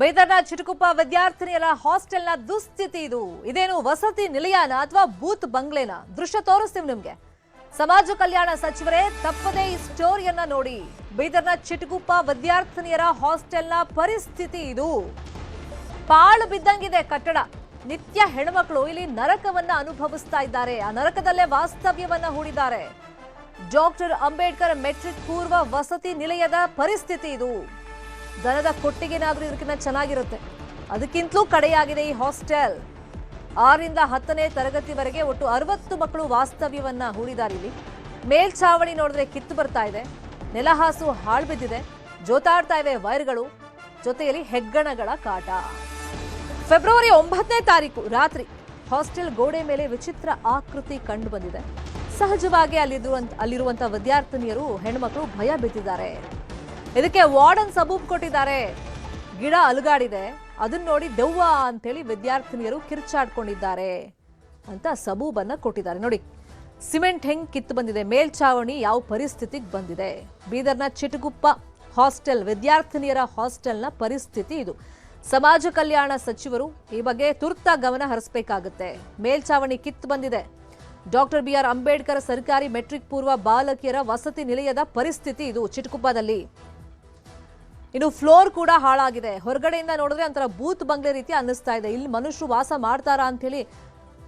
ಬೈದರ್ನ ಚಿಟುಕುಪ್ಪ ವಿದ್ಯಾರ್ಥಿನಿಯರ ಹಾಸ್ಟೆಲ್ನ ದುಸ್ಥಿತಿ ಇದು. ಇದೇನು ವಸತಿ ನಿಲಯನ ಅಥವಾ ಬೂತ್ ಬಂಗ್ಲೆನ? ದೃಶ್ಯ ತೋರಿಸ್ತೀವಿ ನಿಮ್ಗೆ. ಸಮಾಜ ಕಲ್ಯಾಣ ಸಚಿವರೇ ತಪ್ಪದೇ ಈ ಸ್ಟೋರಿಯನ್ನ ನೋಡಿ. ಬೈದರ್ನ ಚಿಟುಕುಪ್ಪ ವಿದ್ಯಾರ್ಥಿನಿಯರ ಹಾಸ್ಟೆಲ್ನ ಪರಿಸ್ಥಿತಿ ಇದು. ಪಾಳು ಬಿದ್ದಂಗಿದೆ ಕಟ್ಟಡ. ನಿತ್ಯ ಹೆಣ್ಮಕ್ಳು ಇಲ್ಲಿ ನರಕವನ್ನ ಅನುಭವಿಸ್ತಾ ಇದ್ದಾರೆ. ಆ ನರಕದಲ್ಲೇ ವಾಸ್ತವ್ಯವನ್ನ ಹೂಡಿದ್ದಾರೆ. ಡಾಕ್ಟರ್ ಅಂಬೇಡ್ಕರ್ ಮೆಟ್ರಿಕ್ ಪೂರ್ವ ವಸತಿ ನಿಲಯದ ಪರಿಸ್ಥಿತಿ ಇದು. ದನದ ಕೊಟ್ಟಿಗೆನಾದ್ರೂ ಇದಕ್ಕಿಂತ ಚೆನ್ನಾಗಿರುತ್ತೆ. ಅದಕ್ಕಿಂತಲೂ ಕಡೆಯಾಗಿದೆ ಈ ಹಾಸ್ಟೆಲ್. 6ರಿಂದ 10ನೇ ತರಗತಿವರೆಗೆ ಒಟ್ಟು 60 ಮಕ್ಕಳು ವಾಸ್ತವ್ಯವನ್ನ ಹೂಡಿದ್ದಾರೆ ಇಲ್ಲಿ. ಮೇಲ್ಛಾವಣಿ ನೋಡಿದ್ರೆ ಕಿತ್ತು ಬರ್ತಾ ಇದೆ. ನೆಲಹಾಸು ಹಾಳು ಬಿದ್ದಿದೆ. ಜೋತಾಡ್ತಾ ಇವೆ ವೈರ್ಗಳು. ಜೊತೆಯಲ್ಲಿ ಹೆಗ್ಗಣಗಳ ಕಾಟ. ಫೆಬ್ರವರಿ 9ನೇ ತಾರೀಕು ರಾತ್ರಿ ಹಾಸ್ಟೆಲ್ ಗೋಡೆ ಮೇಲೆ ವಿಚಿತ್ರ ಆಕೃತಿ ಕಂಡು ಬಂದಿದೆ. ಸಹಜವಾಗಿ ಅಲ್ಲಿರುವಂತಹ ವಿದ್ಯಾರ್ಥಿನಿಯರು ಹೆಣ್ಮಕ್ಳು ಭಯ ಬಿದ್ದಿದ್ದಾರೆ. ಇದಕ್ಕೆ ವಾರ್ಡನ್ ಸಬೂಬ್ ಕೊಟ್ಟಿದ್ದಾರೆ. ಗಿಡ ಅಲುಗಾಡಿದೆ, ಅದನ್ನ ನೋಡಿ ದೆವ್ವ ಅಂತೇಳಿ ವಿದ್ಯಾರ್ಥಿನಿಯರು ಕಿರ್ಚಾಡ್ಕೊಂಡಿದ್ದಾರೆ ಅಂತ ಸಬೂಬನ್ನ ಕೊಟ್ಟಿದ್ದಾರೆ. ನೋಡಿ ಸಿಮೆಂಟ್ ಹೆಂಗ್ ಕಿತ್ತು ಬಂದಿದೆ, ಮೇಲ್ಛಾವಣಿ ಯಾವ ಪರಿಸ್ಥಿತಿಗೆ ಬಂದಿದೆ. ಬೀದರ್ನ ಚಿಟುಗುಪ್ಪ ಹಾಸ್ಟೆಲ್ ವಿದ್ಯಾರ್ಥಿನಿಯರ ಹಾಸ್ಟೆಲ್ನ ಪರಿಸ್ಥಿತಿ ಇದು. ಸಮಾಜ ಕಲ್ಯಾಣ ಸಚಿವರು ಈ ಬಗ್ಗೆ ತುರ್ತಾಗಿ ಗಮನ ಹರಿಸಬೇಕಾಗುತ್ತೆ. ಮೇಲ್ಛಾವಣಿ ಕಿತ್ತು ಬಂದಿದೆ. ಡಾಕ್ಟರ್ BR ಅಂಬೇಡ್ಕರ್ ಸರ್ಕಾರಿ ಮೆಟ್ರಿಕ್ ಪೂರ್ವ ಬಾಲಕಿಯರ ವಸತಿ ನಿಲಯದ ಪರಿಸ್ಥಿತಿ ಇದು ಚಿಟುಕುಪ್ಪದಲ್ಲಿ. ಇನ್ನು ಫ್ಲೋರ್ ಕೂಡ ಹಾಳಾಗಿದೆ. ಹೊರಗಡೆಯಿಂದ ನೋಡಿದ್ರೆ ಒಂಥರ ಬೂತ್ ಬಂಗ್ಲೆ ರೀತಿ ಅನ್ನಿಸ್ತಾ ಇದೆ. ಇಲ್ಲಿ ಮನುಷ್ಯರು ವಾಸ ಮಾಡ್ತಾರಾ ಅಂತ ಹೇಳಿ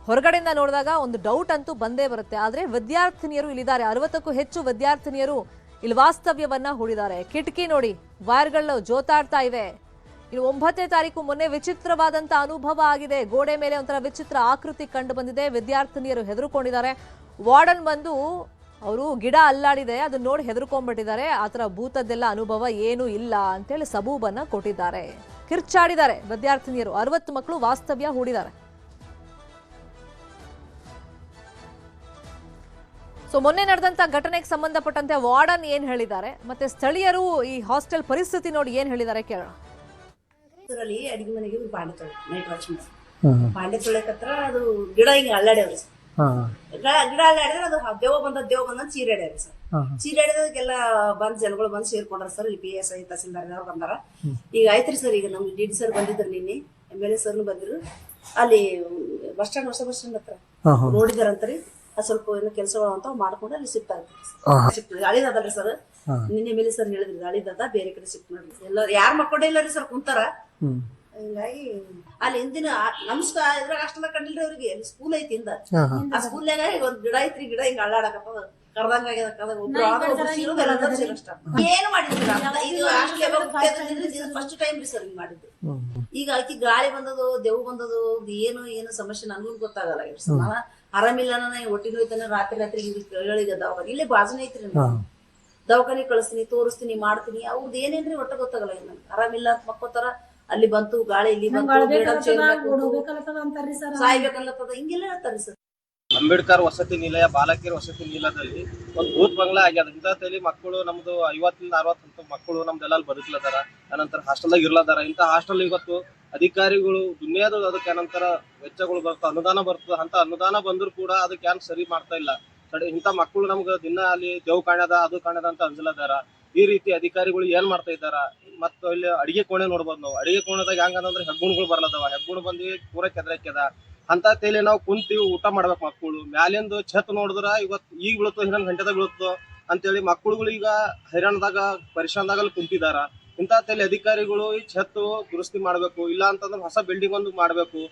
ಹೊರಗಡೆಯಿಂದ ನೋಡಿದಾಗ ಒಂದು ಡೌಟ್ ಅಂತೂ ಬಂದೇ ಬರುತ್ತೆ. ಆದ್ರೆ ವಿದ್ಯಾರ್ಥಿನಿಯರು ಇಲ್ಲಿದ್ದಾರೆ. 60ಕ್ಕೂ ಹೆಚ್ಚು ವಿದ್ಯಾರ್ಥಿನಿಯರು ಇಲ್ಲಿ ವಾಸ್ತವ್ಯವನ್ನ ಹೂಡಿದ್ದಾರೆ. ಕಿಟಕಿ ನೋಡಿ, ವೈರ್ಗಳು ಜೋತಾಡ್ತಾ ಇವೆ. ಇನ್ನು 9ನೇ ತಾರೀಕು ಮೊನ್ನೆ ವಿಚಿತ್ರವಾದಂತ ಅನುಭವ ಆಗಿದೆ. ಗೋಡೆ ಮೇಲೆ ಒಂಥರ ವಿಚಿತ್ರ ಆಕೃತಿ ಕಂಡು ಬಂದಿದೆ. ವಿದ್ಯಾರ್ಥಿನಿಯರು ಹೆದರ್ಕೊಂಡಿದ್ದಾರೆ. ವಾರ್ಡನ್ ಬಂದು ಅವರು ಗಿಡ ಅಲ್ಲಾಡಿದೆ ಅದನ್ನ ನೋಡಿ ಹೆದರ್ಕೊಂಡ್ಬಿಟ್ಟಿದ್ದಾರೆ. ಆತರ ಭೂತದ್ದೆಲ್ಲ ಅನುಭವ ಏನೂ ಇಲ್ಲ ಅಂತೇಳಿ ಸಬೂಬನ್ನ ಕೊಟ್ಟಿದ್ದಾರೆ. ಕಿರ್ಚಾಡಿದ್ದಾರೆ ವಿದ್ಯಾರ್ಥಿನಿಯರು. 60 ಮಕ್ಕಳು ವಾಸ್ತವ್ಯ ಹೂಡಿದ್ದಾರೆ. ಸೊ ಮೊನ್ನೆ ನಡೆದಂತ ಘಟನೆಗೆ ಸಂಬಂಧಪಟ್ಟಂತೆ ವಾರ್ಡನ್ ಏನ್ ಹೇಳಿದ್ದಾರೆ ಮತ್ತೆ ಸ್ಥಳೀಯರು ಈ ಹಾಸ್ಟೆಲ್ ಪರಿಸ್ಥಿತಿ ನೋಡಿ ಏನ್ ಹೇಳಿದ್ದಾರೆ ಕೇಳೋಣ. ಇದರಲ್ಲಿ ಅಡಿಗೆ ಮನೆಗೆ ಬಾಂಡೆ ತೊಳೆ ನೈಟ್ ವಾಚ್ ಬಾಂಡೆ ತೊಳೆಕತ್ರ ಅದು ಗಿಡ ಹಿಂಗ ಅಲ್ಲಾಡ್ಯಾವ್ರಿ ಸರ್. ಗಿಡ ಅಲ್ಲಾಡಿದ್ರೆ ಅದು ದೇವ ಬಂದ ಚೀರಾಡ್ಯಾವ್ರಿ ಸರ್. ಚೀರಾಡಿದಕ್ಕೆಲ್ಲ ಬಂದ್ ಜನಗಳು ಬಂದ್ ಸೇರ್ಕೊಂಡ್ರ ಸರ್. ಇಲ್ಲಿ PSI ತಹಸೀಲ್ದಾರ್ ಬಂದಾರ. ಈಗ ಆಯ್ತ್ರಿ ಸರ್. ಈಗ ನಮ್ಗೆ DD ಸರ್ ಬಂದಿದ್ರು ನಿನ್ನೆ. MLA ಸರ್ನು ಬಂದಿದ್ರು. ಅಲ್ಲಿ ಹೊಸ ಬಸ್ ಸ್ಟ್ಯಾಂಡ್ ಹತ್ರ ನೋಡಿದಾರಂತ್ರಿ. ಅದು ಸ್ವಲ್ಪ ಏನೋ ಕೆಲಸಗಳು ಅಂತ ಮಾಡ್ಕೊಂಡು ಅಲ್ಲಿ ಶಿಫ್ಟ್ ಆಗ್ತದೆ. ಗಾಳಿದಲ್ರಿ ಸರ್. ನಿನ್ನೆ MLA ಸರ್ ಹೇಳಿದ್ರಿ ಗಾಳಿದ ಬೇರೆ ಕಡೆ ಶಿಫ್ಟ್ ಮಾಡ್ರಿ. ಎಲ್ಲ ಯಾರು ಮಕ್ಕೊಂಡೇ ಇಲ್ಲರಿ ಸರ್, ಕುಂತಾರ. ಹಿಂಗಾಗಿ ಅಲ್ಲಿ ಹಿಂದಿನ ಇದ್ರಾಗ ಅಷ್ಟೆಲ್ಲ ಕಂಡಿಲ್ರಿ ಅವ್ರಿಗೆ. ಅಲ್ಲಿ ಸ್ಕೂಲ್ ಐತಿ ಹಿಂದ. ಆ ಸ್ಕೂಲ್ನಾಗ ಒಂದ್ ಗಿಡ ಐತ್ರಿ. ಗಿಡ ಹಿಂಗ ಅಳ್ಳಾಡಕತ್ತದ, ಕರ್ದಂಗ ಏನು ಮಾಡಿದ್ರು ಫಸ್ಟ್ ಟೈಮ್ ರೀ ಸರ್ ಹಿಂಗ್ ಮಾಡಿದ್ದು. ಈಗ ಆಕಿ ಗಾಳಿ ಬಂದದು, ದೆವ್ವ ಬಂದದು, ಏನು ಸಮಸ್ಯೆ ನನ್ಗೂ ಗೊತ್ತಾಗಲ್ಲ. ನಾನು ಆರಾಮಿಲ್ಲ, ಒಟ್ಟಿಗೆ ಹೋಯ್ತಾನೆ. ರಾತ್ರಿ ಕೇಳಿಗೆ ದವಾಖಾನೆ ಇಲ್ಲೇ ಬಾಜುನೇ ಐತ್ರಿ. ದವಾಖಾನೆ ಕಳಿಸ್ತೀನಿ, ತೋರಿಸ್ತೀನಿ, ಮಾಡ್ತೀನಿ. ಅವ್ರದ್ದು ಏನೇನ್ರಿ ಒಟ್ಟ ಗೊತ್ತಾಗಲ್ಲ. ನನ್ಗೆ ಆರಾಮಿಲ್ಲ ಅಂತ ಮಕ್ಕೋತಾರ. ಅಲ್ಲಿ ಬಂತು ಗಾಳಿ, ಇಲ್ಲಿ ಸಾಯ್ಬೇಕಲ್ಲತ್ತದ, ಹಿಂಗೆಲ್ಲ ಹೇಳ್ತಾರಿ ಸರ್. ಅಂಬೇಡ್ಕರ್ ವಸತಿ ನಿಲಯ ಬಾಲಕಿಯರ ವಸತಿ ನಿಲಯದಲ್ಲಿ ಒಂದು ಬೂತ್ ಬಂಗ್ಲಾ ಆಗ್ಯದ. ಇಂಥಲ್ಲಿ ಮಕ್ಕಳು ನಮ್ದು 50ರಿಂದ 60 ಮಕ್ಕಳು ನಮ್ದೆಲ್ಲ ಬದುಕ್ಲದಾರ. ಅನಂತರ ಹಾಸ್ಟೆಲ್ದಾಗ ಇರ್ಲದಾರ. ಇಂಥ ಹಾಸ್ಟೆಲ್ ಇವತ್ತು ಅಧಿಕಾರಿಗಳು ದುನಿಯಾದ ಅದಕ್ಕೆ ಅನಂತರ ವೆಚ್ಚಗಳು ಬರ್ತದೆ, ಅನುದಾನ ಬರ್ತದೆ. ಅಂತ ಅನುದಾನ ಬಂದ್ರು ಕೂಡ ಅದಕ್ಕೆ ಏನ್ ಸರಿ ಮಾಡ್ತಾ ಇಲ್ಲ. ಇಂಥ ಮಕ್ಕಳು ನಮ್ಗೆ ದಿನ ಅಲ್ಲಿ ದೇವ್ ಕಾಣದ ಅದು ಕಾಣದ ಅಂತ ಅಂಜಲದಾರ. ಈ ರೀತಿ ಅಧಿಕಾರಿಗಳು ಏನ್ ಮಾಡ್ತಾ ಇದ್ದಾರ. ಮತ್ತು ಇಲ್ಲಿ ಅಡಿಗೆ ಕೋಣೆ ನೋಡ್ಬೋದು ನಾವು. ಅಡಿಗೆ ಕೋಣೆದಾಗ ಹೆಂಗಂದ್ರೆ ಹೆಗ್ಗುಣಗಳು ಬರ್ಲದವ. ಹೆಗ್ಗುಣ ಬಂದಿ ಪೂರ ಕೆದ್ರಕ್ಯದ ಅಂತ ತೇಲಿ ನಾವು ಕುಂತೀವಿ, ಊಟ ಮಾಡ್ಬೇಕು. ಮಕ್ಕಳು ಮ್ಯಾಲಿಂದು ಛತ್ ನೋಡಿದ್ರ ಇವತ್ತು ಈಗ ಬೀಳುತ್ತೋ, ಇನ್ನೊಂದು ಗಂಟೆದಾಗ ಬೀಳುತ್ತೋ ಅಂತೇಳಿ ಮಕ್ಕಳುಗಳು ಈಗ ಹೈರಾಣದಾಗ ಪರಿಶ್ರಮದಾಗ ಅಲ್ಲಿ ಕುಂತಿದಾರ. ಇಂಥ ತೇಲಿ ಅಧಿಕಾರಿಗಳು ಈ ಛತ್ತು ದುರಸ್ತಿ ಮಾಡ್ಬೇಕು. ಇಲ್ಲ ಅಂತಂದ್ರೆ ಹೊಸ ಬಿಲ್ಡಿಂಗ್ ಒಂದು ಮಾಡ್ಬೇಕು.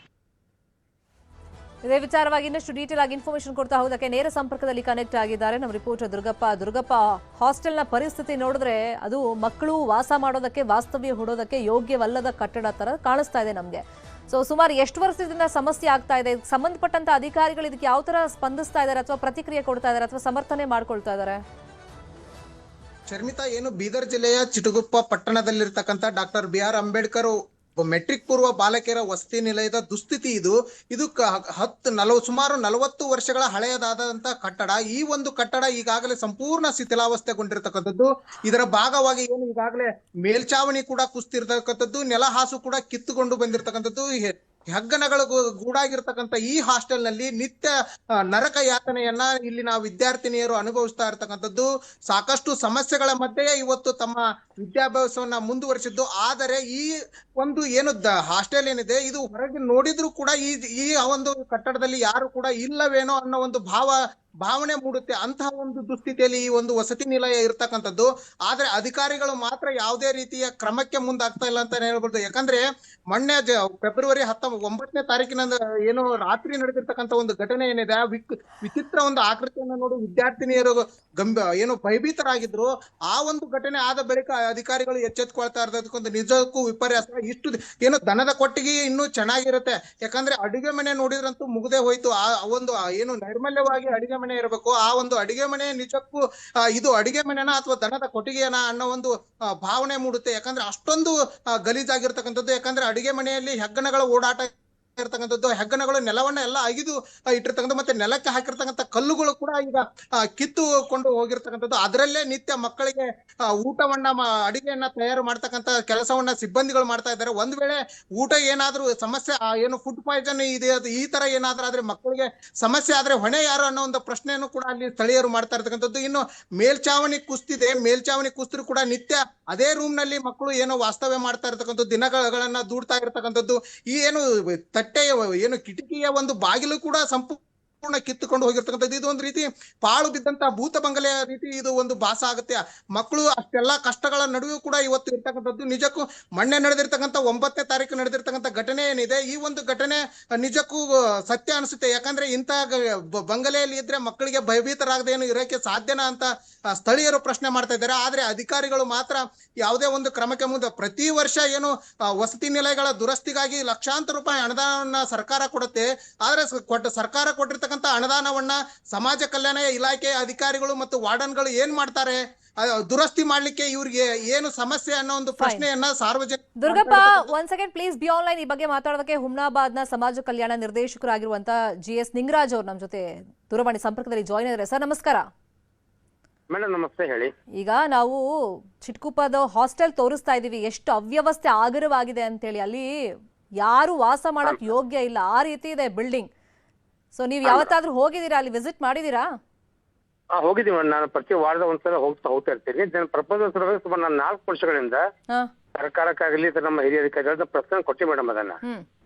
ಇದೇ ವಿಚಾರವಾಗಿ ಇನ್ನಷ್ಟು ಡೀಟೇಲ್ ಆಗಿ ಇನ್ಫಾರ್ಮೇಶನ್ ಕೊಡ್ತಾ ಹೋದಕ್ಕೆ ನೇರ ಸಂಪರ್ಕದಲ್ಲಿ ಕನೆಕ್ಟ್ ಆಗಿದ್ದಾರೆ ನಮ್ಮ ರಿಪೋರ್ಟರ್ ದುರ್ಗಪ್ಪ. ಹಾಸ್ಟೆಲ್ನ ಪರಿಸ್ಥಿತಿ ನೋಡಿದ್ರೆ ಅದು ಮಕ್ಕಳು ವಾಸ ಮಾಡೋದಕ್ಕೆ, ವಾಸ್ತವ್ಯ ಹೂಡೋದಕ್ಕೆ ಯೋಗ್ಯವಲ್ಲದ ಕಟ್ಟಡ ತರ ಕಾಣಿಸ್ತಾ ಇದೆ ನಮ್ಗೆ. ಸೊ ಸುಮಾರು ಎಷ್ಟು ವರ್ಷದಿಂದ ಸಮಸ್ಯೆ ಆಗ್ತಾ ಇದೆ? ಇದಕ್ಕೆ ಸಂಬಂಧಪಟ್ಟಂತ ಅಧಿಕಾರಿಗಳು ಇದಕ್ಕೆ ಯಾವ ತರ ಸ್ಪಂದಿಸ್ತಾ ಇದ್ದಾರೆ, ಅಥವಾ ಪ್ರತಿಕ್ರಿಯೆ ಕೊಡ್ತಾ ಇದ್ದಾರೆ, ಅಥವಾ ಸಮರ್ಥನೆ ಮಾಡ್ಕೊಳ್ತಾ ಇದ್ದಾರೆ? ಶರ್ಮಿತಾ, ಏನು ಬೀದರ್ ಜಿಲ್ಲೆಯ ಚಿಟುಗುಪ್ಪ ಪಟ್ಟಣದಲ್ಲಿರ್ತಕ್ಕಂಥ ಡಾಕ್ಟರ್ BR ಅಂಬೇಡ್ಕರ್ ಮೆಟ್ರಿಕ್ ಪೂರ್ವ ಬಾಲಕಿಯರ ವಸತಿ ನಿಲಯದ ದುಸ್ಥಿತಿ ಇದು. ಸುಮಾರು 40 ವರ್ಷಗಳ ಹಳೆಯದಾದಂತ ಕಟ್ಟಡ. ಈ ಒಂದು ಕಟ್ಟಡ ಈಗಾಗಲೇ ಸಂಪೂರ್ಣ ಶಿಥಿಲಾವಸ್ಥೆಗೊಂಡಿರ್ತಕ್ಕಂಥದ್ದು. ಇದರ ಭಾಗವಾಗಿ ಏನು ಈಗಾಗಲೇ ಮೇಲ್ಚಾವಣಿ ಕೂಡ ಕುಸಿತಿರ್ತಕ್ಕಂಥದ್ದು, ನೆಲಹಾಸು ಕೂಡ ಕಿತ್ತುಕೊಂಡು ಬಂದಿರತಕ್ಕಂಥದ್ದು. ಹೆಗ್ಗಣಗಳು ಗೂಡಾಗಿರ್ತಕ್ಕಂಥ ಈ ಹಾಸ್ಟೆಲ್ ನಲ್ಲಿ ನಿತ್ಯ ನರಕ ಯಾತನೆಯನ್ನ ಇಲ್ಲಿನ ವಿದ್ಯಾರ್ಥಿನಿಯರು ಅನುಭವಿಸ್ತಾ ಇರ್ತಕ್ಕಂಥದ್ದು. ಸಾಕಷ್ಟು ಸಮಸ್ಯೆಗಳ ಮಧ್ಯೆ ಇವತ್ತು ತಮ್ಮ ವಿದ್ಯಾಭ್ಯಾಸವನ್ನ ಮುಂದುವರಿಸಿದ್ದು. ಆದರೆ ಈ ಒಂದು ಏನು ಹಾಸ್ಟೆಲ್ ಏನಿದೆ ಇದು ಹೊರಗೆ ನೋಡಿದ್ರು ಕೂಡ ಈ ಒಂದು ಕಟ್ಟಡದಲ್ಲಿ ಯಾರು ಕೂಡ ಇಲ್ಲವೇನೋ ಅನ್ನೋ ಒಂದು ಭಾವನೆ ಮೂಡುತ್ತೆ. ಅಂತಹ ಒಂದು ದುಸ್ಥಿತಿಯಲ್ಲಿ ಈ ಒಂದು ವಸತಿ ನಿಲಯ ಇರ್ತಕ್ಕಂಥದ್ದು. ಆದ್ರೆ ಅಧಿಕಾರಿಗಳು ಮಾತ್ರ ಯಾವುದೇ ರೀತಿಯ ಕ್ರಮಕ್ಕೆ ಮುಂದಾಗ್ತಾ ಇಲ್ಲ ಅಂತ ಹೇಳ್ಬೋದು. ಯಾಕಂದ್ರೆ ಮೊನ್ನೆ ಫೆಬ್ರವರಿ 19ನೇ ತಾರೀಕಿನ ಏನು ರಾತ್ರಿ ನಡೆದಿರ್ತಕ್ಕಂಥ ಒಂದು ಘಟನೆ ಏನಿದೆ, ವಿಚಿತ್ರ ಒಂದು ಆಕೃತಿಯನ್ನು ನೋಡಿ ವಿದ್ಯಾರ್ಥಿನಿಯರು ಏನು ಭಯಭೀತರಾಗಿದ್ರು. ಆ ಒಂದು ಘಟನೆ ಆದ ಬಳಿಕ ಅಧಿಕಾರಿಗಳು ಎಚ್ಚೆತ್ಕೊಳ್ತಾ ಇರೋದಕ್ಕೊಂದು ನಿಜಕ್ಕೂ ವಿಪರ್ಯಾಸ. ಇಷ್ಟು ಏನು ದನದ ಕೊಟ್ಟಿಗೆ ಇನ್ನೂ ಚೆನ್ನಾಗಿರುತ್ತೆ, ಯಾಕಂದ್ರೆ ಅಡುಗೆ ಮನೆ ನೋಡಿದ್ರಂತೂ ಮುಗ್ದೇ ಹೋಯ್ತು. ಆ ಒಂದು ಏನು ನೈರ್ಮಲ್ಯವಾಗಿ ಅಡಿಗೆ ಮನೆ ಇರಬೇಕು, ಆ ಒಂದು ಅಡಿಗೆ ಮನೆ ನಿಜಕ್ಕೂ ಇದು ಅಡಿಗೆ ಮನೆನಾ ಅಥವಾ ದನದ ಕೊಟ್ಟಿಗೆನ ಅನ್ನೋ ಒಂದು ಭಾವನೆ ಮೂಡುತ್ತೆ. ಯಾಕಂದ್ರೆ ಅಷ್ಟೊಂದು ಗಲೀಜಾಗಿರ್ತಕ್ಕಂಥದ್ದು. ಯಾಕಂದ್ರೆ ಅಡಿಗೆ ಮನೆಯಲ್ಲಿ ಹೆಗ್ಗಣಗಳ ಓಡಾಟ ಇರ್ತಕ್ಕಂಥದ್ದು, ಹೆಗ್ಗಣಗಳು ನೆಲವನ್ನ ಎಲ್ಲ ಅಗಿದು ಇಟ್ಟಿರ್ತಕ್ಕಂಥ, ಮತ್ತೆ ನೆಲಕ್ಕೆ ಹಾಕಿರ್ತಕ್ಕಂಥ ಕಲ್ಲುಗಳು ಕೂಡ ಈಗ ಕಿತ್ತುಕೊಂಡು ಹೋಗಿರ್ತಕ್ಕಂಥದ್ದು. ಅದರಲ್ಲೇ ನಿತ್ಯ ಮಕ್ಕಳಿಗೆ ಊಟವನ್ನ ಅಡಿಗೆಯನ್ನ ತಯಾರು ಮಾಡ್ತಕ್ಕಂಥ ಕೆಲಸವನ್ನ ಸಿಬ್ಬಂದಿಗಳು ಮಾಡ್ತಾ ಇದ್ದಾರೆ. ಒಂದ್ ವೇಳೆ ಊಟ ಏನಾದ್ರೂ ಸಮಸ್ಯೆ ಏನು ಫುಡ್ ಪಾಯ್ಸನ್ ಇದೆ, ಈ ತರ ಏನಾದ್ರೂ ಆದ್ರೆ ಮಕ್ಕಳಿಗೆ ಸಮಸ್ಯೆ ಆದ್ರೆ ಹೊಣೆ ಯಾರು ಅನ್ನೋ ಒಂದು ಪ್ರಶ್ನೆಯನ್ನು ಕೂಡ ಅಲ್ಲಿ ಸ್ಥಳೀಯರು ಮಾಡ್ತಾ ಇರ್ತಕ್ಕಂಥದ್ದು. ಇನ್ನು ಮೇಲ್ಚಾವಣಿ ಕುಸ್ತಿದೆ, ಮೇಲ್ಚಾವಣಿ ಕುಸ್ತರು ಕೂಡ ನಿತ್ಯ ಅದೇ ರೂಮ್ ನಲ್ಲಿ ಮಕ್ಕಳು ಏನೋ ವಾಸ್ತವ್ಯ ಮಾಡ್ತಾ ಇರ್ತಕ್ಕಂಥದ್ದು, ದಿನಗಳನ್ನ ದೂಡ್ತಾ ಇರ್ತಕ್ಕಂಥದ್ದು. ಈ ಏನು ತಟ್ಟೆಯ ಏನು ಕಿಟಕಿಯ ಒಂದು ಬಾಗಿಲು ಕೂಡ ಸಂಪೂರ್ಣ ಕಿತ್ತುಕೊಂಡು ಹೋಗಿರ್ತಕ್ಕಂಥದ್ದು. ಇದು ಒಂದು ರೀತಿ ಪಾಳು ಬಿದ್ದಂತ ಭೂತ ಬಂಗಲೆಯ ರೀತಿ ಇದು ಒಂದು ಭಾಸ ಆಗುತ್ತೆ. ಮಕ್ಕಳು ಅಷ್ಟೆಲ್ಲಾ ಕಷ್ಟಗಳ ನಡುವೆ ಕೂಡ ಇವತ್ತು ಇರ್ತಕ್ಕಂಥದ್ದು. ನಿಜಕ್ಕೂ ಮೊನ್ನೆ ನಡೆದಿರ್ತಕ್ಕಂಥ 9ನೇ ತಾರೀಕು ನಡೆದಿರ್ತಕ್ಕಂಥ ಘಟನೆ ಏನಿದೆ, ಈ ಒಂದು ಘಟನೆ ನಿಜಕ್ಕೂ ಸತ್ಯ ಅನಿಸುತ್ತೆ. ಯಾಕಂದ್ರೆ ಇಂಥ ಬಂಗಲೆಯಲ್ಲಿ ಇದ್ರೆ ಮಕ್ಕಳಿಗೆ ಭಯಭೀತರಾಗದೆ ಏನು ಇರೋಕೆ ಸಾಧ್ಯನಾ ಅಂತ ಸ್ಥಳೀಯರು ಪ್ರಶ್ನೆ ಮಾಡ್ತಾ ಇದ್ದಾರೆ. ಆದ್ರೆ ಅಧಿಕಾರಿಗಳು ಮಾತ್ರ ಯಾವುದೇ ಒಂದು ಕ್ರಮಕ್ಕೆ ಮುಂದೆ. ಪ್ರತಿ ವರ್ಷ ಏನು ವಸತಿ ನಿಲಯಗಳ ದುರಸ್ತಿಗಾಗಿ ಲಕ್ಷಾಂತರ ರೂಪಾಯಿ ಅನುದಾನವನ್ನ ಸರ್ಕಾರ ಕೊಡುತ್ತೆ. ಆದ್ರೆ ಸರ್ಕಾರ ಕೊಟ್ಟಿರ್ತಕ್ಕಂಥ ಅನುದಾನವನ್ನ ಸಮಾಜ ಕಲ್ಯಾಣ ಇಲಾಖೆಯ ಅಧಿಕಾರಿಗಳು ಮತ್ತು ವಾರ್ಡನ್ಗಳು ಏನ್ ಮಾಡ್ತಾರೆ? ದುರಸ್ತಿ ಮಾಡ್ಲಿಕ್ಕೆ ಇವ್ರಿಗೆ ಏನು ಸಮಸ್ಯೆ ಅನ್ನೋ ಒಂದು ಪ್ರಶ್ನೆಯನ್ನ ಸಾರ್ವಜನಿಕ. ದುರ್ಗಪ್ಪ, ಒಂದ್ ಸೆಕೆಂಡ್ ಪ್ಲೀಸ್ ಬಿ ಆನ್ಲೈನ್. ಈ ಬಗ್ಗೆ ಮಾತಾಡೋದಕ್ಕೆ ಹುಮ್ನಾಬಾದ್ನ ಸಮಾಜ ಕಲ್ಯಾಣ ನಿರ್ದೇಶಕರಾಗಿರುವಂತ GS ನಿಂಗರಾಜ್ ಅವರು ನಮ್ಮ ಜೊತೆ ದೂರವಾಣಿ ಸಂಪರ್ಕದಲ್ಲಿ ಜಾಯಿನ್ ಆಗಿದ್ದಾರೆ. ಸರ್ ನಮಸ್ಕಾರ. ಮೇಡಮ್ ನಮಸ್ತೆ, ಹೇಳಿ. ಈಗ ನಾವು ಚಿಟ್ಕುಪ್ಪದ ಹಾಸ್ಟೆಲ್ ತೋರಿಸ್ತಾ ಇದೀವಿ, ಎಷ್ಟು ಅವ್ಯವಸ್ಥೆ ಆಗರವಾಗಿದೆ ಅಂತೇಳಿ. ಅಲ್ಲಿ ಯಾರು ವಾಸ ಮಾಡಕ್ ಯೋಗ್ಯ ಇಲ್ಲ, ಆ ರೀತಿ ಇದೆ ಬಿಲ್ಡಿಂಗ್. ಸೊ ನೀವ್ ಯಾವತ್ತಾದ್ರೂ ಹೋಗಿದ್ದೀರಾ, ಅಲ್ಲಿ ವಿಸಿಟ್ ಮಾಡಿದೀರಾ? ಹೋಗಿದ್ದೀವಿ ಮೇಡಮ್. ನಾನು ಪ್ರತಿ ವಾರದ ಒಂದ್ಸಲ ಹೋಗ್ತಾ ಇರ್ತೀನಿ. ಪ್ರಪೋಸಲ್ ಸುಮಾರು ನಾನು 4 ವರ್ಷಗಳಿಂದ ಸರ್ಕಾರಕ್ಕಾಗಲಿ ನಮ್ಮ ಹಿರಿಯ ಅಧಿಕಾರಿಗಳ ಪ್ರಶ್ನೆ ಕೊಟ್ಟಿ ಮೇಡಮ್. ಅದನ್ನ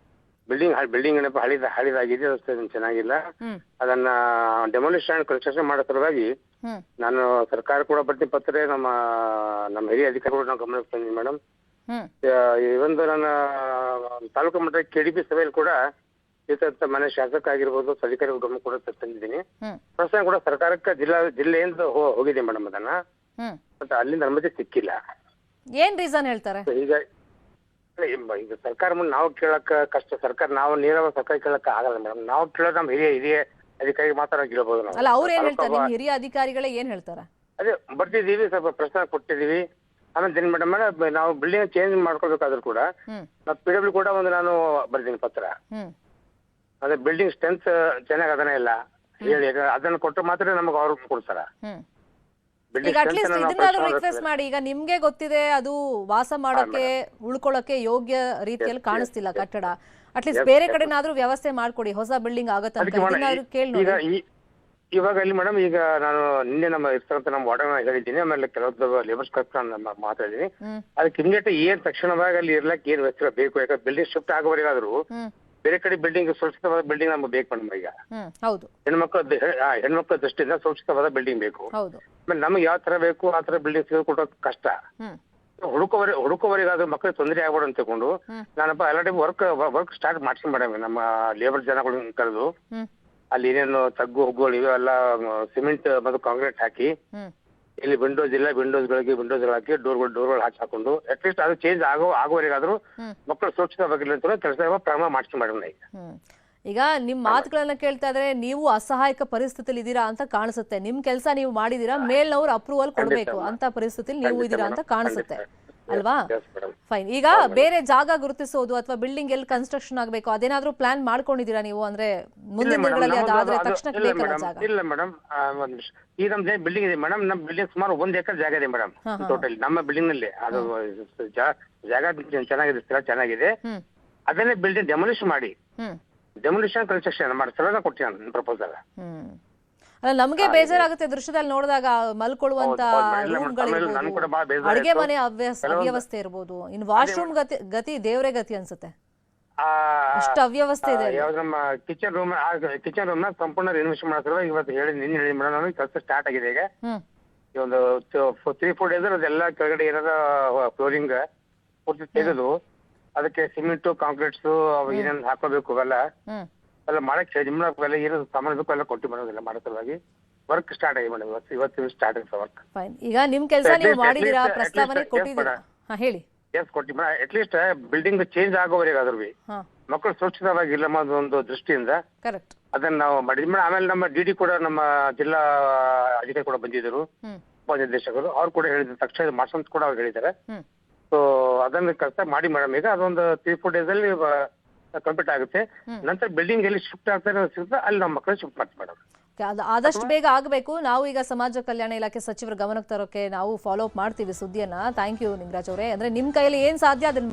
ಬಿಲ್ಡಿಂಗ್ ಹಳಿದಾಗಿದೆ, ಚೆನ್ನಾಗಿಲ್ಲ. ಅದನ್ನ ಡೆಮೊಲಿಷನ್ ಅಂಡ್ ಕನ್ಸ್ಟ್ರಕ್ಷನ್ ಮಾಡೋ ಸಲುವಾಗಿ ನಾನು ಸರ್ಕಾರ ಕೂಡ ಬರ್ತೀನಿ ಪತ್ರ ನಮ್ಮ ಹಿರಿಯ ಅಧಿಕಾರಿಗಳು ನಾವು ಗಮನಕ್ಕೆ ತಂದಿದ್ದೀನಿ ಮೇಡಮ್. ಒಂದು ನನ್ನ ತಾಲೂಕು ಮಟ್ಟ KDP ಸಭೆಯಲ್ಲಿ ಕೂಡ ಮನೆ ಶಾಸಕ ಆಗಿರ್ಬೋದು, ಅಧಿಕಾರಿಗಳು ಗಮನ ಕೂಡ ತಂದಿದ್ದೀನಿ. ಪ್ರಶ್ನೆ ಕೂಡ ಸರ್ಕಾರಕ್ಕೆ ಜಿಲ್ಲೆಯಿಂದ ಹೋಗಿದೆ ಮೇಡಮ್. ಅದನ್ನ ಮತ್ತೆ ಅಲ್ಲಿಂದ ಅನುಮತಿ ಸಿಕ್ಕಿಲ್ಲ. ಏನ್ ರೀಸನ್ ಹೇಳ್ತಾರೆ? ಈಗ ಸರ್ಕಾರ ಮುಂದೆ ನಾವು ಕೇಳಕ್ ಕಷ್ಟ. ಸರ್ಕಾರ ನಾವು ನೇರವಾಗಿ ಸರ್ಕಾರ ಕೇಳಕ್ ಆಗಲ್ಲ ಮೇಡಮ್. ನಾವು ಕೇಳೋದು ನಮ್ಮ ಹಿರಿಯ ಅಧಿಕಾರಿ ಮಾತ್ರ ಕೇಳಬಹುದು ನಾವು. ಅಲ್ಲ, ಅವ್ರು ಏನ್ ಹೇಳ್ತಾರೆ? ನಿಮ್ ಹಿರಿಯ ಅಧಿಕಾರಿಗಳೇ ಏನ್ ಹೇಳ್ತಾರೆ? ಅದೇ ಬರ್ತಿದೀವಿ, ಸ್ವಲ್ಪ ಪ್ರಶ್ನೆ ಕೊಟ್ಟಿದೀವಿ. ಆಮೇಲೆ ಏನ್ ಮೇಡಮ್, ನಾವು ಬಿಲ್ಡಿಂಗ್ ಚೇಂಜ್ ಮಾಡ್ಕೊಳ್ಬೇಕಾದ್ರೂ ಕೂಡ ನಾವು PW ಕೂಡ ಒಂದು ನಾನು ಬರ್ತೀನಿ ಪತ್ರ. ಅದೇ ಬಿಲ್ಡಿಂಗ್ ಸ್ಟ್ರೆಂತ್ ಚೆನ್ನಾಗ್ ಅದನ್ನ ಇಲ್ಲ ಹೇಳಿ, ಅದನ್ನ ಕೊಟ್ಟರೆ ಮಾತ್ರ ನಮಗೆ ಅವ್ರು ಕೊಡ್ತಾರ. ಈಗ ಅಟ್ಲೀಸ್ಟ್ ಇದನ್ನಾದ್ರೂ ರಿಕ್ವೆಸ್ಟ್ ಮಾಡಿ. ಈಗ ನಿಮ್ಗೆ ಗೊತ್ತಿದೆ ಅದು ವಾಸ ಮಾಡೋಕೆ ಉಳ್ಕೊಳ್ಳೋಕೆ ಯೋಗ್ಯ ರೀತಿಯಲ್ಲಿ ಕಾಣಿಸ್ತಿಲ್ಲ ಕಟ್ಟಡ. ಅಟ್ಲೀಸ್ಟ್ ಬೇರೆ ಕಡೆನಾದ್ರೂ ವ್ಯವಸ್ಥೆ ಮಾಡ್ಕೊಡಿ, ಹೊಸ ಬಿಲ್ಡಿಂಗ್ ಆಗತ್ತಂತ ಕೇಳಿ ನೋಡಿ. ಇವಾಗ ಇಲ್ಲಿ ಮೇಡಮ್, ಈಗ ನಾನು ನಿನ್ನೆ ನಮ್ಮ ಇರ್ತಕ್ಕಂಥ ನಮ್ಮ ವಾರ್ಡನ್ ಹೇಳಿದ್ದೀನಿ, ಆಮೇಲೆ ಕೆಲವೊಂದು ಲೇಬರ್ಸ್ ಮಾತಾಡಿದೀನಿ. ಅದಕ್ಕೆ ಇಮಿಡಿಯೇಟ್ ಏನ್ ತಕ್ಷಣವಾಗಿ ಅಲ್ಲಿ ಇರ್ಲಕ್ಕೆ ಏನ್ ವ್ಯವಸ್ಥೆ ಬೇಕು. ಯಾಕಂದ್ರೆ ಬಿಲ್ಡಿಂಗ್ ಶಿಫ್ಟ್ ಆಗೋವರೆಗಾದ್ರು ಬೇರೆ ಕಡೆ ಬಿಲ್ಡಿಂಗ್, ಸುರಕ್ಷಿತವಾದ ಬಿಲ್ಡಿಂಗ್ ನಮ್ಗೆ ಬೇಕು ಮೇಡಮ್. ಈಗ ಹೆಣ್ಮಕ್ಳ ದೃಷ್ಟಿಯಿಂದ ಸುರಕ್ಷಿತವಾದ ಬಿಲ್ಡಿಂಗ್ ಬೇಕು. ಆಮೇಲೆ ನಮ್ಗೆ ಯಾವ ತರ ಬೇಕು ಆ ತರ ಬಿಲ್ಡಿಂಗ್ ಕೊಡೋದು ಕಷ್ಟ. ಹುಡುಕೋವರೆಗಾದ್ರೂ ಮಕ್ಕಳಿಗೆ ತೊಂದರೆ ಆಗ್ಬಾರ್ದು ಅಂತ ತಗೊಂಡು ನಾನಪ್ಪ ಎಲ್ಲ ಟೈಮ್ ವರ್ಕ್ ಸ್ಟಾರ್ಟ್ ಮಾಡ್ತೀನಿ ಮೇಡಮ್. ನಮ್ಮ ಲೇಬರ್ ಜನಗಳನ್ನ ಕರೆದು ಅಲ್ಲಿ ಏನೇನು ತಗ್ಗು ಹುಗ್ಗುಗಳು ಇವೆಲ್ಲ ಸಿಮೆಂಟ್ ಮತ್ತು ಕಾಂಕ್ರೀಟ್ ಹಾಕಿ, ಇಲ್ಲಿ ವಿಂಡೋಸ್ ಇಲ್ಲ, ವಿಂಡೋಸ್ ಹಾಕಿ ಡೋರ್ಗಳು ಹಾಕೊಂಡು ಅಟ್ಲೀಸ್ಟ್ ಅದು ಚೇಂಜ್ ಆಗೋವರೆಗಾದ್ರೂ ಮಕ್ಕಳು ಸುರಕ್ಷಿತವಾಗಿಲ್ಲ ಅಂತ ಕೆಲಸ ಪ್ರಾರಂಭ ಮಾಡ್ತೀನಿ ಮೇಡಮ್. ಈಗ ನಿಮ್ ಮಾತುಗಳನ್ನ ಕೇಳ್ತಾ ಇದ್ರೆ ನೀವು ಅಸಹಾಯಕ ಪರಿಸ್ಥಿತಿಲಿ ಇದೀರಾ ಅಂತ ಕಾಣಿಸುತ್ತೆ. ನಿಮ್ ಕೆಲಸ ನೀವು ಮಾಡಿದೀರಾ, ಮೇಲ್ನವ್ರು ಅಪ್ರೂವಲ್ ಕೊಡ್ಬೇಕು ಅಂತ ಪರಿಸ್ಥಿತಿಲಿ ನೀವು ಇದೀರಾ ಅಂತ ಕಾಣಿಸುತ್ತೆ ಅಲ್ವಾ? ಫೈನ್. ಈಗ ಬೇರೆ ಜಾಗ ಗುರುತಿಸೋದು ಅಥವಾ ಬಿಲ್ಡಿಂಗ್ ಎಲ್ಲಿ ಕನ್ಸ್ಟ್ರಕ್ಷನ್ ಆಗ್ಬೇಕು ಅದೇನಾದ್ರೂ ಪ್ಲಾನ್ ಮಾಡ್ಕೊಂಡಿದೀರಾ ನೀವು? ಅಂದ್ರೆ ಮುಂದಿನ ದಿನಗಳಲ್ಲಿ ಅದಾದ್ರೆ ತಕ್ಷಣಕ್ಕೆ ಬೇಕಲ್ಲ ಜಾಗ? ಇಲ್ಲ ಮೇಡಮ್, ಈ ನಮ್ದು ಬಿಲ್ಡಿಂಗ್ ಇದೆ ಮೇಡಮ್. ನಮ್ಮ ಬಿಲ್ಡಿಂಗ್ ಸುಮಾರು 1 ಎಕರೆ ಜಾಗ ಇದೆ ಮೇಡಮ್ ಟೋಟಲ್ ನಮ್ಮ ಬಿಲ್ಡಿಂಗ್ ನಲ್ಲಿ. ಅದು ಜಾಗ ಚೆನ್ನಾಗಿದೆ, ಸ್ಥಳ ಚೆನ್ನಾಗಿದೆ. ಅದನ್ನೇ ಬಿಲ್ಡಿಂಗ್ ಡೆಮೊಲಿಷ್ ಮಾಡಿ ಹ್ಮ್ ಡೆಮೊಲಿಷನ್ ಕನ್ಸ್ಟ್ರಕ್ಷನ್ ಮಾಡಿಸಲ್ಲ ಕೊಡ್ತೀನಿ ಪ್ರಪೋಸಲ್. ಹ್ಮ್ ಅಲ್ಲ ನಮ್ಗೆ ಬೇಜಾರಾಗುತ್ತೆ ದೃಶ್ಯದಲ್ಲಿ ನೋಡಿದಾಗ ಮಲ್ಕೊಳ್ಳುವಂತ ನನ್ ಕೂಡ ಬಹಳ ಬೇಜಾರ್ ಅಡಿಗೆ ಮನೆ ಅವ್ಯವಸ್ಥೆ ಇರ್ಬೋದು, ಇನ್ ವಾಶ್ರೂಮ್ ಗತಿ ದೇವ್ರೆ ಗತಿ ಅನ್ಸುತ್ತೆ, ಅಷ್ಟು ಅವ್ಯವಸ್ಥೆ ಇದೆ. ಯಾವ್ದು ನಮ್ಮ ಕಿಚನ್ ರೂಮ್ ನ ಸಂಪೂರ್ಣ ರಿನೋವೇಷನ್ ಮಾಡ್ತಿರೋ ಇವತ್ತು ನಿನ್ನೆ ಹೇಳಿ ಮೇಡಮ್ ಕೆಲಸ ಸ್ಟಾರ್ಟ್ ಆಗಿದೆ ಈಗ. ಈ ಒಂದು 3-4 ಡೇಸ್ ಅದೆಲ್ಲ ಕೆಳಗಡೆ ಏನಾದ ಫ್ಲೋರಿಂಗ್ ಪೂರ್ತಿ ತೆಗೆದು ಅದಕ್ಕೆ ಸಿಮೆಂಟ್ ಕಾಂಕ್ರೀಟ್ಸ್ ಏನೇನು ಹಾಕೋಬೇಕು ಎಲ್ಲ ಮಾಡಕ್ಕೆ ಎಲ್ಲ ಏನು ಸಾಮಾನು ಬೇಕು ಎಲ್ಲ ಕೊಟ್ಟು ಮಾಡೋದಿಲ್ಲ ಮಾಡೋ ಸಲುವಾಗಿ ವರ್ಕ್ ಸ್ಟಾರ್ಟ್ ಆಗಿದೆ ಮೇಡಮ್. ಇವತ್ತು ಸ್ಟಾರ್ಟ್ ಆಗಿದೆ ವರ್ಕ್. ಈಗ ನಿಮ್ ಕೆಲಸ ನೀವು ಮಾಡಿದೀರಾ, ಪ್ರಸ್ತಾವನೆ ಕೊಟ್ಟಿದ್ದೀರಾ, ಹೇಳಿ. ಎಸ್ ಕೊಟ್ಟಿ madam. At least building change ಆಗೋವರೆಗಾದ್ರೂ ಮಕ್ಕಳು ಸುರಕ್ಷಿತವಾಗಿಲ್ಲ ಒಂದು ದೃಷ್ಟಿಯಿಂದ ಕರೆಕ್ಟ್ ಅದನ್ನ ನಾವು ಮಾಡಿದ್ವಿ ಮೇಡಮ್. ಆಮೇಲೆ ನಮ್ಮ ಡಿ ಕೂಡ ನಮ್ಮ ಜಿಲ್ಲಾ ಅಧಿಕಾರಿ ಕೂಡ ಬಂದಿದ್ದರು, ಉಪನಿರ್ದೇಶಕರು, ಅವ್ರು ಕೂಡ ಹೇಳಿದ್ರು ತಕ್ಷಣ ಮಾಡ್ಸಂತ ಕೂಡ ಅವ್ರು ಹೇಳಿದ್ದಾರೆ. ಸೊ ಅದನ್ನ ಕೆಲಸ ಮಾಡಿ ಮೇಡಮ್. ಈಗ ಅದೊಂದು 3-4 ಡೇಸ್ ಅಲ್ಲಿ ಕಂಪ್ಲೀಟ್ ಆಗುತ್ತೆ. ನಂತರ ಬಿಲ್ಡಿಂಗ್ ಎಲ್ಲಿ ಶಿಫ್ಟ್ ಆಗ್ತಾರೆ ಸಿಗುತ್ತೆ ಅಲ್ಲಿ ನಮ್ಮ ಮಕ್ಕಳು ಶಿಫ್ಟ್ ಮಾಡ್ತೀವಿ ಮೇಡಮ್. ಆದಷ್ಟು ಬೇಗ ಆಗಬೇಕು. ನಾವು ಈಗ ಸಮಾಜ ಕಲ್ಯಾಣ ಇಲಾಖೆ ಸಚಿವರ ಗಮನಕ್ಕೆ ತರೋಕೆ ನಾವು ಫಾಲೋ ಅಪ್ ಮಾಡ್ತೀವಿ ಸುದ್ದಿಯನ್ನ. ಥ್ಯಾಂಕ್ ಯು ನಿಂಗರಾಜ್ ಅವರೇ. ಅಂದ್ರೆ ನಿಮ್ ಕೈಯಲ್ಲಿ ಏನ್ ಸಾಧ್ಯ ಅದನ್ನ